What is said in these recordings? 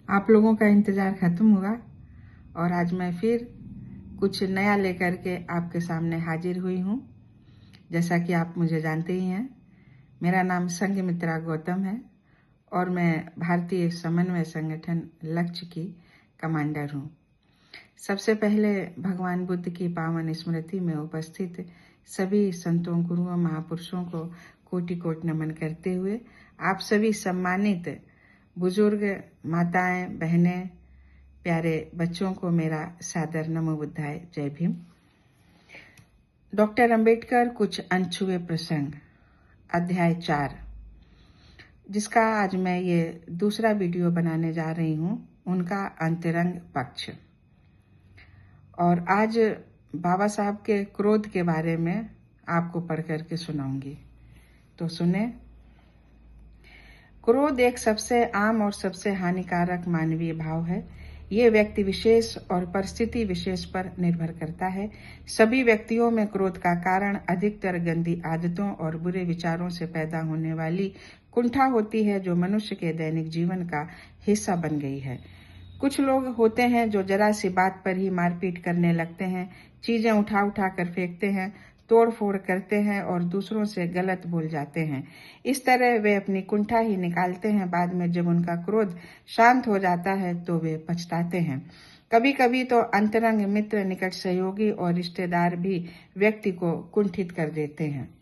आप लोगों का इंतज़ार ख़त्म हुआ और आज मैं फिर कुछ नया लेकर के आपके सामने हाजिर हुई हूँ। जैसा कि आप मुझे जानते ही हैं, मेरा नाम संघमित्रा गौतम है और मैं भारतीय समन्वय संगठन लक्ष्य की कमांडर हूँ। सबसे पहले भगवान बुद्ध की पावन स्मृति में उपस्थित सभी संतों, गुरुओं, महापुरुषों को कोटि कोटि नमन करते हुए आप सभी सम्मानित बुजुर्ग, माताएं, बहनें, प्यारे बच्चों को मेरा सादर नमो बुद्धाय, जय भीम। डॉक्टर अंबेडकर, कुछ अनछुए प्रसंग, अध्याय 4, जिसका आज मैं ये दूसरा वीडियो बनाने जा रही हूँ, उनका अंतरंग पक्ष। और आज बाबा साहब के क्रोध के बारे में आपको पढ़ करके सुनाऊंगी, तो सुने। क्रोध एक सबसे आम और सबसे हानिकारक मानवीय भाव है। ये व्यक्ति विशेष और परिस्थिति विशेष पर निर्भर करता है। सभी व्यक्तियों में क्रोध का कारण अधिकतर गंदी आदतों और बुरे विचारों से पैदा होने वाली कुंठा होती है, जो मनुष्य के दैनिक जीवन का हिस्सा बन गई है। कुछ लोग होते हैं जो जरा सी बात पर ही मारपीट करने लगते हैं, चीजें उठा उठा कर फेंकते हैं, तोड़ फोड़ करते हैं और दूसरों से गलत बोल जाते हैं। इस तरह वे अपनी कुंठा ही निकालते हैं। बाद में जब उनका क्रोध शांत हो जाता है तो वे पछताते हैं। कभी कभी तो अंतरंग मित्र, निकट सहयोगी और रिश्तेदार भी व्यक्ति को कुंठित कर देते हैं।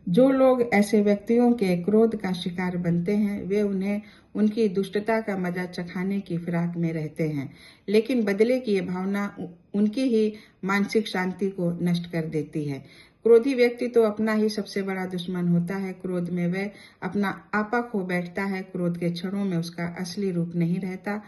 जो लोग ऐसे व्यक्तियों के क्रोध का शिकार बनते हैं, वे उन्हें उनकी दुष्टता का मजा चखाने की फिराक में रहते हैं, लेकिन बदले की ये भावना उनकी ही मानसिक शांति को नष्ट कर देती है। क्रोधी व्यक्ति तो अपना ही सबसे बड़ा दुश्मन होता है। क्रोध में वह अपना आपा खो बैठता है। क्रोध के क्षणों में उसका असली रूप नहीं रहता,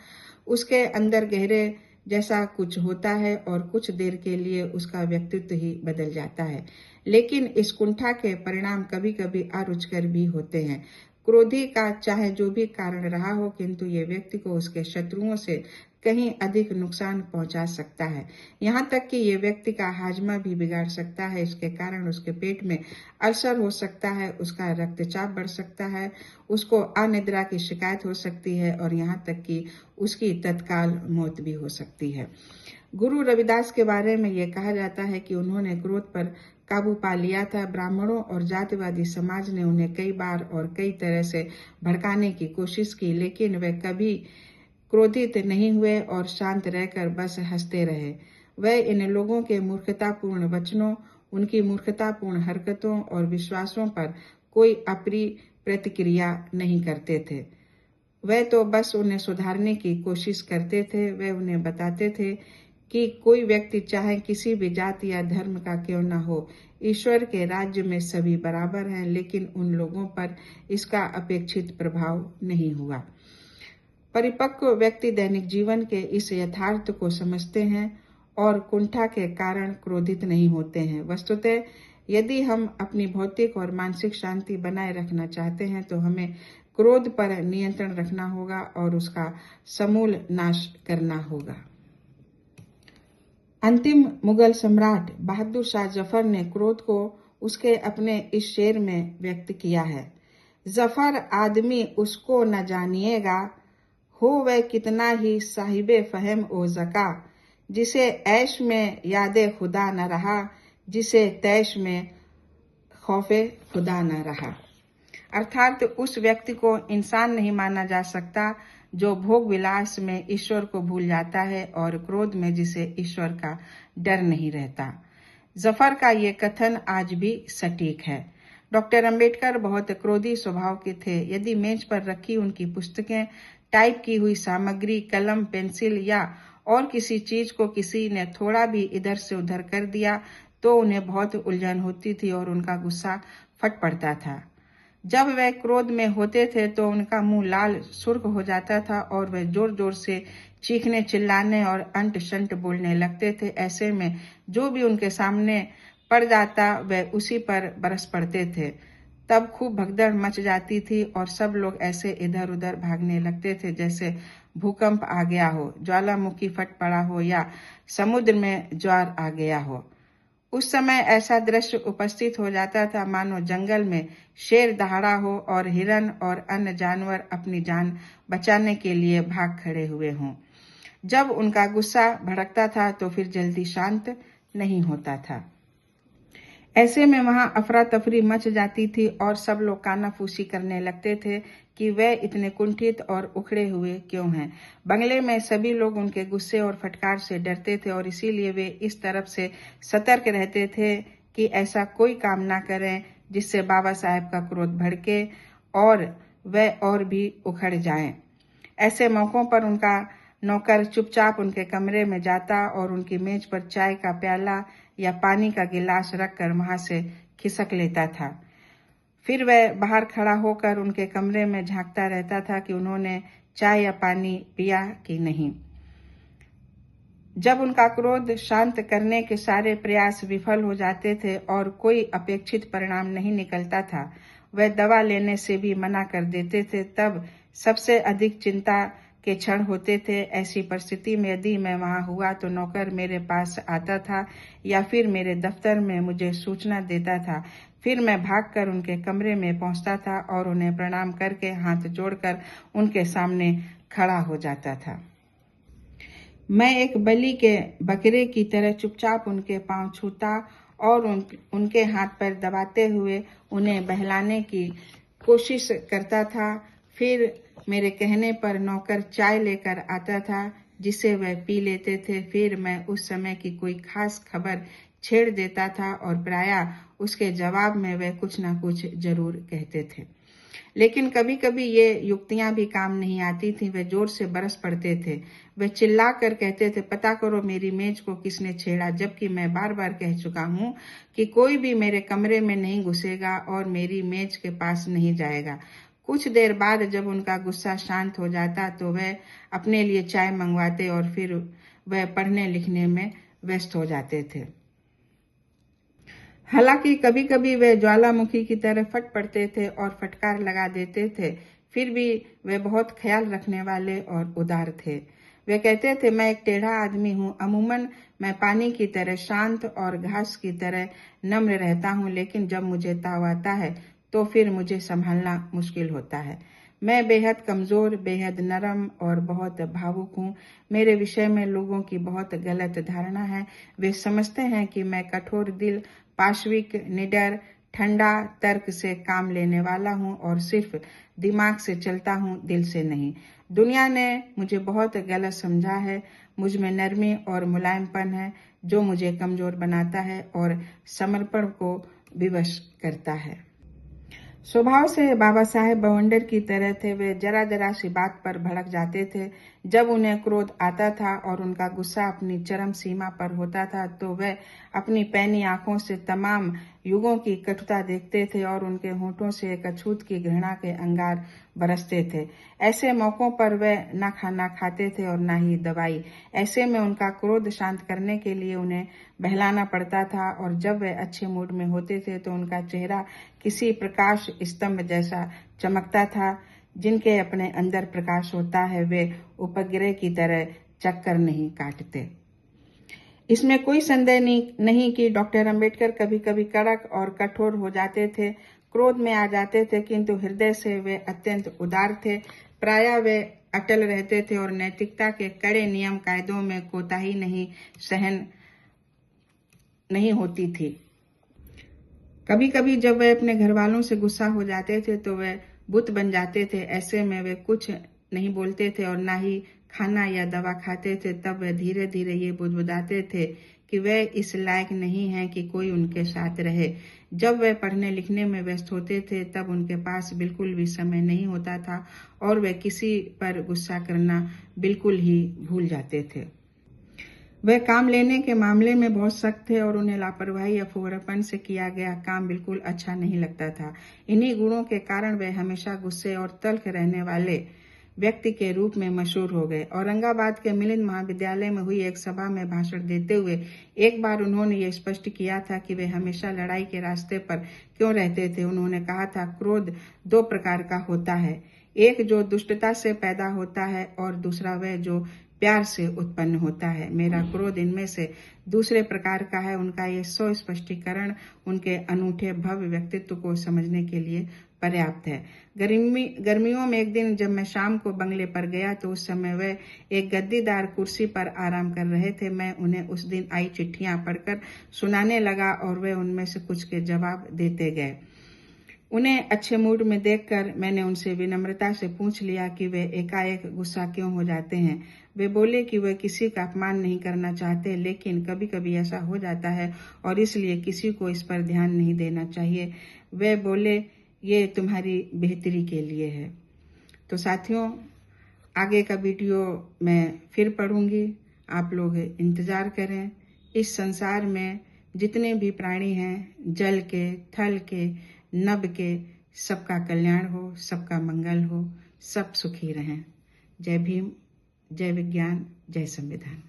उसके अंदर गहरे जैसा कुछ होता है और कुछ देर के लिए उसका व्यक्तित्व ही बदल जाता है। लेकिन इस कुंठा के परिणाम कभी कभी अरुचिकर भी होते हैं। क्रोधी का चाहे जो भी कारण रहा हो, किंतु ये व्यक्ति को उसके शत्रुओं से कहीं अधिक नुकसान पहुंचा सकता है। यहाँ तक कि ये व्यक्ति का हाजमा भी बिगाड़ सकता है। इसके कारण उसके पेट में अल्सर हो सकता है, उसका रक्तचाप बढ़ सकता है, उसको अनिद्रा की शिकायत हो सकती है और यहाँ तक कि उसकी तत्काल मौत भी हो सकती है। गुरु रविदास के बारे में यह कहा जाता है कि उन्होंने क्रोध पर काबू पा लिया था। ब्राह्मणों और जातिवादी समाज ने उन्हें कई बार और कई तरह से भड़काने की कोशिश की, लेकिन वे कभी क्रोधित नहीं हुए और शांत रहकर बस हंसते रहे। वह इन लोगों के मूर्खतापूर्ण वचनों, उनकी मूर्खतापूर्ण हरकतों और विश्वासों पर कोई अप्रिय प्रतिक्रिया नहीं करते थे। वह तो बस उन्हें सुधारने की कोशिश करते थे। वह उन्हें बताते थे कि कोई व्यक्ति चाहे किसी भी जाति या धर्म का क्यों न हो, ईश्वर के राज्य में सभी बराबर हैं, लेकिन उन लोगों पर इसका अपेक्षित प्रभाव नहीं हुआ। परिपक्व व्यक्ति दैनिक जीवन के इस यथार्थ को समझते हैं और कुंठा के कारण क्रोधित नहीं होते हैं। वस्तुतः यदि हम अपनी भौतिक और मानसिक शांति बनाए रखना चाहते हैं तो हमें क्रोध पर नियंत्रण रखना होगा और उसका समूल नाश करना होगा। अंतिम मुगल सम्राट बहादुर शाह जफर ने क्रोध को उसके अपने इस शेर में व्यक्त किया है। जफर आदमी उसको न जानिएगा, हो वह कितना ही साहिबे फहम ओ ज़का, जिसे ऐश में यादे खुदा न रहा, जिसे तैश में खौफे खुदा न रहा। अर्थात उस व्यक्ति को इंसान नहीं माना जा सकता जो भोग विलास में ईश्वर को भूल जाता है और क्रोध में जिसे ईश्वर का डर नहीं रहता। जफर का ये कथन आज भी सटीक है। डॉक्टर अंबेडकर बहुत क्रोधी स्वभाव के थे। यदि मेज पर रखी उनकी पुस्तकें, टाइप की हुई सामग्री, कलम, पेंसिल या और किसी चीज को किसी ने थोड़ा भी इधर से उधर कर दिया तो उन्हें बहुत उलझन होती थी और उनका गुस्सा फट पड़ता था। जब वह क्रोध में होते थे तो उनका मुंह लाल सुर्ख हो जाता था और वह जोर जोर से चीखने, चिल्लाने और अंट शंट बोलने लगते थे। ऐसे में जो भी उनके सामने पड़ जाता वह उसी पर बरस पड़ते थे। तब खूब भगदड़ मच जाती थी और सब लोग ऐसे इधर उधर भागने लगते थे जैसे भूकंप आ गया हो, ज्वालामुखी फट पड़ा हो या समुद्र में ज्वार आ गया हो। उस समय ऐसा दृश्य उपस्थित हो जाता था मानो जंगल में शेर दहाड़ा हो और हिरन और अन्य जानवर अपनी जान बचाने के लिए भाग खड़े हुए हों। जब उनका गुस्सा भड़कता था तो फिर जल्दी शांत नहीं होता था। ऐसे में वहां अफरा तफरी मच जाती थी और सब लोग कानाफूसी करने लगते थे कि वे इतने कुंठित और उखड़े हुए क्यों हैं। बंगले में सभी लोग उनके गुस्से और फटकार से डरते थे और इसीलिए वे इस तरफ से सतर्क रहते थे कि ऐसा कोई काम ना करें जिससे बाबा साहेब का क्रोध भड़के और वह और भी उखड़ जाएं। ऐसे मौकों पर उनका नौकर चुपचाप उनके कमरे में जाता और उनकी मेज पर चाय का प्याला या पानी का गिलास रखकर वहां से खिसक लेता था। फिर वह बाहर खड़ा होकर उनके कमरे में झांकता रहता था कि उन्होंने चाय या पानी पिया कि नहीं। जब उनका क्रोध शांत करने के सारे प्रयास विफल हो जाते थे और कोई अपेक्षित परिणाम नहीं निकलता था, वह दवा लेने से भी मना कर देते थे। तब सबसे अधिक चिंता के क्षण होते थे। ऐसी परिस्थिति में यदि मैं वहां हुआ तो नौकर मेरे पास आता था या फिर मेरे दफ्तर में मुझे सूचना देता था। फिर मैं भागकर उनके कमरे में पहुंचता था और उन्हें प्रणाम करके हाथ जोड़कर उनके सामने खड़ा हो जाता था। मैं एक बलि के बकरे की तरह चुपचाप उनके पांव छूता और उनके हाथ पैर दबाते हुए उन्हें बहलाने की कोशिश करता था। फिर मेरे कहने पर नौकर चाय लेकर आता था जिसे वह पी लेते थे। फिर मैं उस समय की कोई खास खबर छेड़ देता था और प्रायः उसके जवाब में वह कुछ ना कुछ जरूर कहते थे। लेकिन कभी कभी ये युक्तियां भी काम नहीं आती थी। वे जोर से बरस पड़ते थे। वे चिल्ला कर कहते थे, पता करो मेरी मेज को किसने छेड़ा, जबकि मैं बार बार कह चुका हूं कि कोई भी मेरे कमरे में नहीं घुसेगा और मेरी मेज के पास नहीं जाएगा। कुछ देर बाद जब उनका गुस्सा शांत हो जाता तो वह अपने लिए चाय मंगवाते और फिर वह पढ़ने लिखने में व्यस्त हो जाते थे। हालांकि कभी कभी वे ज्वालामुखी की तरह फट पड़ते थे और फटकार लगा देते थे। फिर भी वे बहुत ख्याल रखने वाले और उदार थे। वे कहते थे, मैं एक टेढ़ा आदमी हूँ। अमूमन मैं पानी की तरह शांत और घास की तरह नम्र रहता हूँ, लेकिन जब मुझे ताव आता है तो फिर मुझे संभालना मुश्किल होता है। मैं बेहद कमजोर, बेहद नरम और बहुत भावुक हूँ। मेरे विषय में लोगों की बहुत गलत धारणा है। वे समझते हैं कि मैं कठोर दिल, पाशविक, निडर, ठंडा, तर्क से काम लेने वाला हूँ और सिर्फ दिमाग से चलता हूँ, दिल से नहीं। दुनिया ने मुझे बहुत गलत समझा है। मुझ में नरमी और मुलायमपन है जो मुझे कमजोर बनाता है और समर्पण को विवश करता है। स्वभाव से बाबा साहेब बवंडर की तरह थे। वे जरा जरा सी बात पर भड़क जाते थे। जब उन्हें क्रोध आता था और उनका गुस्सा अपनी चरम सीमा पर होता था तो वे अपनी पैनी आंखों से तमाम युगों की कटुता देखते थे और उनके होठों से एक अछूत की घृणा के अंगार बरसते थे। ऐसे मौकों पर वे न खाना खाते थे और न ही दवाई। ऐसे में उनका क्रोध शांत करने के लिए उन्हें बहलाना पड़ता था और जब वे अच्छे मूड में होते थे तो उनका चेहरा किसी प्रकाश स्तंभ जैसा चमकता था। जिनके अपने अंदर प्रकाश होता है वे उपग्रह की तरह चक्कर नहीं काटते। इसमें कोई संदेह नहीं कि डॉक्टर अंबेडकर कभी कभी कड़क और कठोर हो जाते थे, क्रोध में आ जाते थे, किंतु हृदय से वे अत्यंत उदार थे। प्रायः वे अटल रहते थे और नैतिकता के कड़े नियम कायदों में कोताही सहन नहीं होती थी। कभी कभी जब वे अपने घर वालों से गुस्सा हो जाते थे तो वे बुत बन जाते थे। ऐसे में वे कुछ नहीं बोलते थे और ना ही खाना या दवा खाते थे। तब वे धीरे धीरे ये बुदबुदाते थे कि वे इस लायक नहीं हैं कि कोई उनके साथ रहे। जब वे पढ़ने लिखने में व्यस्त होते थे तब उनके पास बिल्कुल भी समय नहीं होता था और वे किसी पर गुस्सा करना बिल्कुल ही भूल जाते थे। वे काम लेने के मामले में बहुत सख्त थे और उन्हें लापरवाही या फुहरापन से किया गया काम बिल्कुल अच्छा नहीं लगता था। इन्हीं गुणों के कारण वे हमेशा गुस्से और तल्ख रहने वाले व्यक्ति के रूप में मशहूर हो गए। औरंगाबाद के मिलिंद महाविद्यालय में हुई एक सभा में भाषण देते हुए एक बार उन्होंने ये स्पष्ट किया था कि वे हमेशा लड़ाई के रास्ते पर क्यों रहते थे। उन्होंने कहा था, क्रोध दो प्रकार का होता है, एक जो दुष्टता से पैदा होता है और दूसरा वह जो प्यार से उत्पन्न होता है। मेरा क्रोध इनमें से दूसरे प्रकार का है। उनका ये स्पष्टीकरण उनके अनूठे भव्य व्यक्तित्व को समझने के लिए पर्याप्त है। गर्मियों में एक दिन जब मैं शाम को बंगले पर गया तो उस समय वे एक गद्दीदार कुर्सी पर आराम कर रहे थे। मैं उन्हें उस दिन आई चिट्ठियां पढ़कर सुनाने लगा और वे उनमें से कुछ के जवाब देते गए। उन्हें अच्छे मूड में देखकर मैंने उनसे विनम्रता से पूछ लिया कि वे एकाएक गुस्सा क्यों हो जाते हैं। वे बोले कि वे किसी का अपमान नहीं करना चाहते, लेकिन कभी कभी ऐसा हो जाता है और इसलिए किसी को इस पर ध्यान नहीं देना चाहिए। वे बोले, ये तुम्हारी बेहतरी के लिए है। तो साथियों, आगे का वीडियो मैं फिर पढ़ूंगी, आप लोग इंतजार करें। इस संसार में जितने भी प्राणी हैं, जल के, थल के, नभ के, सबका कल्याण हो, सबका मंगल हो, सब सुखी रहें। जय भीम, जय विज्ञान, जय संविधान।